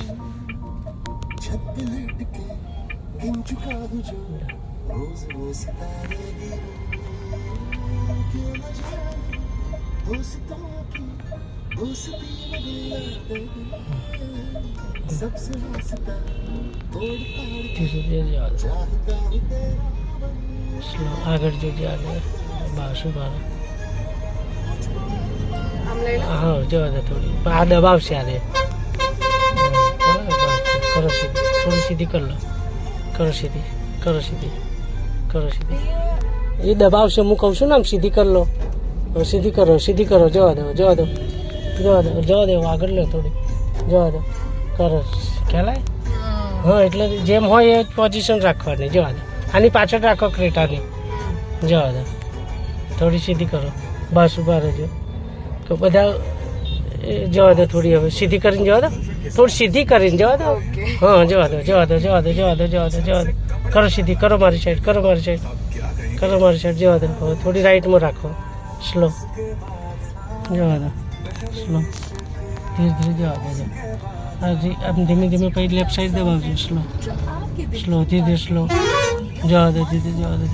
छत पे लेट के गिन चुका हूँ जो रोज वो सितारे क्यों न जाने दोस्तों की दोस्ती में सबसे वास्ता तोड़ ताड़ चाहता हूँ तेरा આગળ જોજે આગળ બાસુ બાર આમ લઈ લો. હા જવા દે થોડી આ દબાવશે આરે કરો સીધી થોડી સીધી કરી લો કરો સીધી કરો સીધી કરો સીધી એ દબાવશે હું કહું છું ને આમ સીધી કરી લો સીધી કરો જવા દો જવા દો આગળ લો થોડી જવા દો કરો ખ્યાલ આવે હા એટલે જેમ હોય એ પોઝિશન રાખવાની જવા દો આની પાછળ રાખો ક્રેટાની જવા દો થોડી સીધી કરો બસ ઉભા રહેજો તો બધા જવા દો થોડી હવે સીધી કરીને જવા દો થોડી સીધી કરીને જવા દો હા જવા દો કરો સીધી કરો મારી સાઈડ જવા દો હવે થોડી રાઈટમાં રાખો સ્લો જવા દો સ્લો ધીરે ધીરે જવા દો આમ ધીમે ધીમે પછી લેફ્ટ સાઈડ દબાવજો સ્લો ધીરે સ્લો જવા દો જવા દો